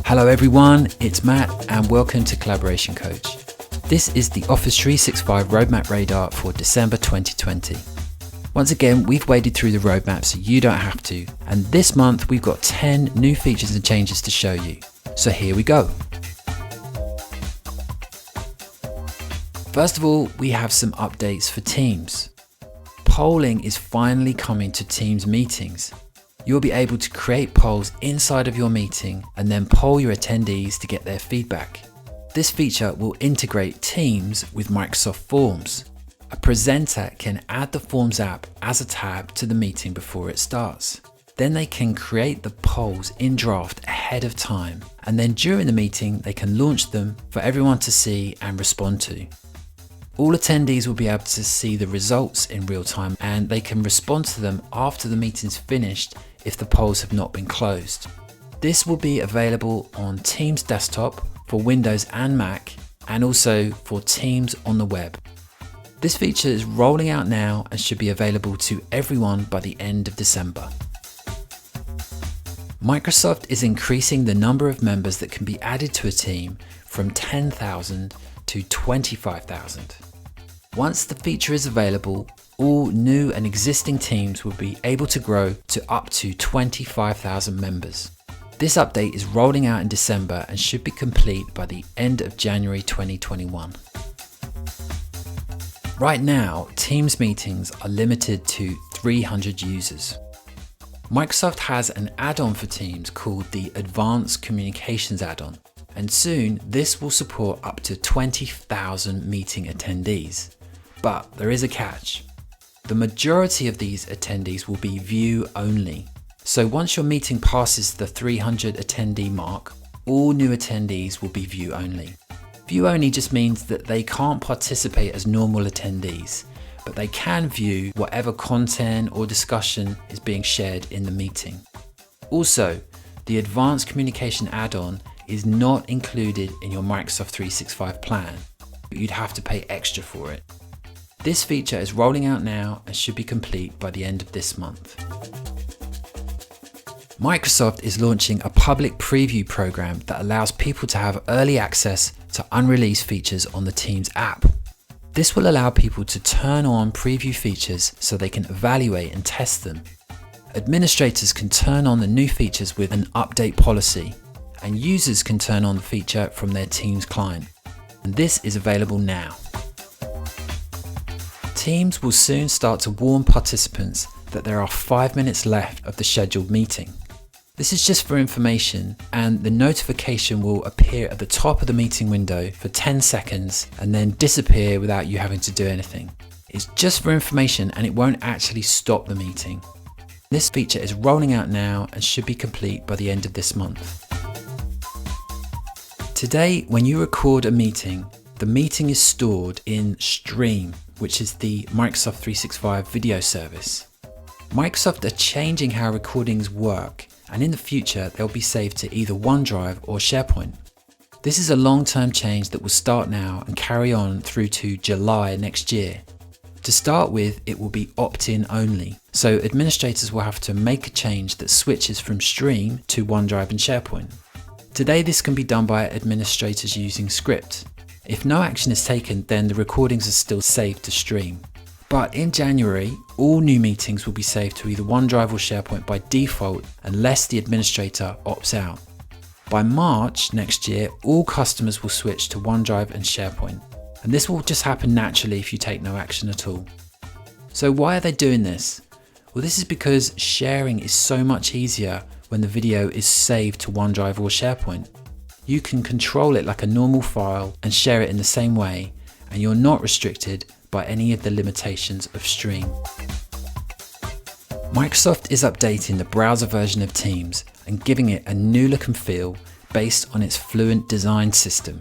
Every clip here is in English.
Hello everyone, it's Matt and welcome to Collaboration Coach. This is the Office 365 Roadmap Radar for December 2020. Once again, we've waded through the roadmap so you don't have to, and this month we've got 10 new features and changes to show you. So here we go. First of all, we have some updates for Teams. Polling is finally coming to Teams meetings. You'll be able to create polls inside of your meeting and then poll your attendees to get their feedback. This feature will integrate Teams with Microsoft Forms. A presenter can add the Forms app as a tab to the meeting before it starts. Then they can create the polls in draft ahead of time, and then during the meeting they can launch them for everyone to see and respond to. All attendees will be able to see the results in real time, and they can respond to them after the meeting's finished if the polls have not been closed. This will be available on Teams Desktop for Windows and Mac, and also for Teams on the web. This feature is rolling out now and should be available to everyone by the end of December. Microsoft is increasing the number of members that can be added to a team from 10,000 to 25,000. Once the feature is available, all new and existing teams will be able to grow to up to 25,000 members. This update is rolling out in December and should be complete by the end of January 2021. Right now, Teams meetings are limited to 300 users. Microsoft has an add-on for Teams called the Advanced Communications add-on, and soon this will support up to 20,000 meeting attendees. But there is a catch. The majority of these attendees will be view only. So once your meeting passes the 300 attendee mark, all new attendees will be view only. View only just means that they can't participate as normal attendees, but they can view whatever content or discussion is being shared in the meeting. Also, the Advanced Communication add-on is not included in your Microsoft 365 plan. You'd have to pay extra for it. This feature is rolling out now and should be complete by the end of this month. Microsoft is launching a public preview program that allows people to have early access to unreleased features on the Teams app. This will allow people to turn on preview features so they can evaluate and test them. Administrators can turn on the new features with an update policy, and users can turn on the feature from their Teams client. And this is available now. Teams will soon start to warn participants that there are 5 minutes left of the scheduled meeting. This is just for information, and the notification will appear at the top of the meeting window for 10 seconds and then disappear without you having to do anything. It's just for information and it won't actually stop the meeting. This feature is rolling out now and should be complete by the end of this month. Today, when you record a meeting, the meeting is stored in Stream, which is the Microsoft 365 video service. Microsoft are changing how recordings work, and in the future they'll be saved to either OneDrive or SharePoint. This is a long-term change that will start now and carry on through to July next year. To start with, it will be opt-in only, so administrators will have to make a change that switches from Stream to OneDrive and SharePoint. Today this can be done by administrators using Script. If no action is taken, then the recordings are still saved to Stream. But in January, all new meetings will be saved to either OneDrive or SharePoint by default unless the administrator opts out. By March next year, all customers will switch to OneDrive and SharePoint. And this will just happen naturally if you take no action at all. So why are they doing this? Well, this is because sharing is so much easier when the video is saved to OneDrive or SharePoint. You can control it like a normal file and share it in the same way, and you're not restricted by any of the limitations of Stream. Microsoft is updating the browser version of Teams and giving it a new look and feel based on its Fluent design system.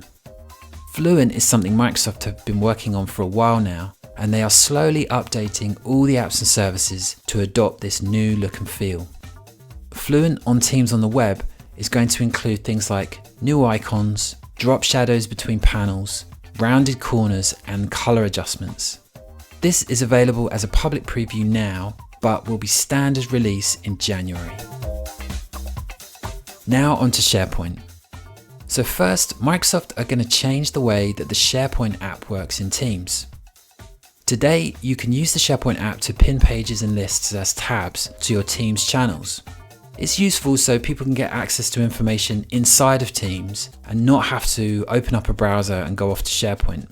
Fluent is something Microsoft have been working on for a while now, and they are slowly updating all the apps and services to adopt this new look and feel. Fluent on Teams on the web is going to include things like new icons, drop shadows between panels, rounded corners and color adjustments. This is available as a public preview now, but will be standard release in January. Now onto SharePoint. So first, Microsoft are going to change the way that the SharePoint app works in Teams. Today, you can use the SharePoint app to pin pages and lists as tabs to your Teams channels. It's useful so people can get access to information inside of Teams and not have to open up a browser and go off to SharePoint.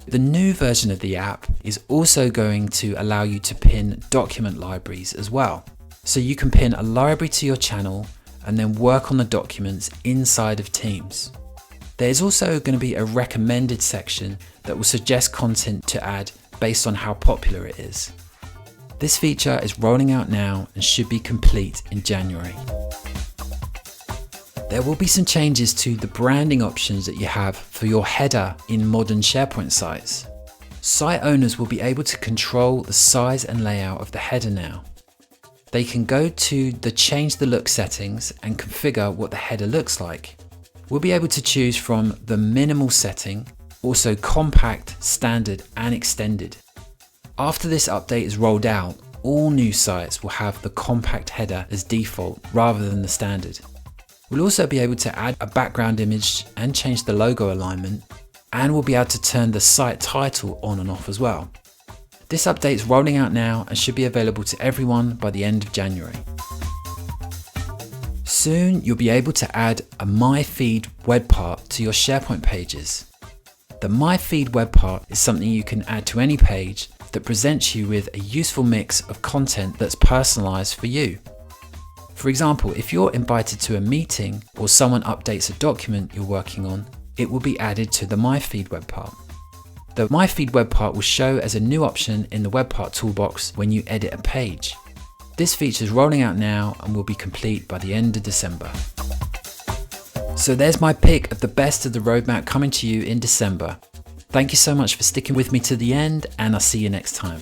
The new version of the app is also going to allow you to pin document libraries as well. So you can pin a library to your channel and then work on the documents inside of Teams. There is also going to be a recommended section that will suggest content to add based on how popular it is. This feature is rolling out now and should be complete in January. There will be some changes to the branding options that you have for your header in modern SharePoint sites. Site owners will be able to control the size and layout of the header now. They can go to the change the look settings and configure what the header looks like. We'll be able to choose from the minimal setting, also compact, standard and extended. After this update is rolled out, all new sites will have the compact header as default rather than the standard. We'll also be able to add a background image and change the logo alignment, and we'll be able to turn the site title on and off as well. This update is rolling out now and should be available to everyone by the end of January. Soon you'll be able to add a My Feed web part to your SharePoint pages. The My Feed web part is something you can add to any page that presents you with a useful mix of content that's personalized for you. For example, if you're invited to a meeting or someone updates a document you're working on, it will be added to the My Feed web part. The My Feed web part will show as a new option in the web part toolbox when you edit a page. This feature is rolling out now and will be complete by the end of December. So there's my pick of the best of the roadmap coming to you in December. Thank you so much for sticking with me to the end, and I'll see you next time.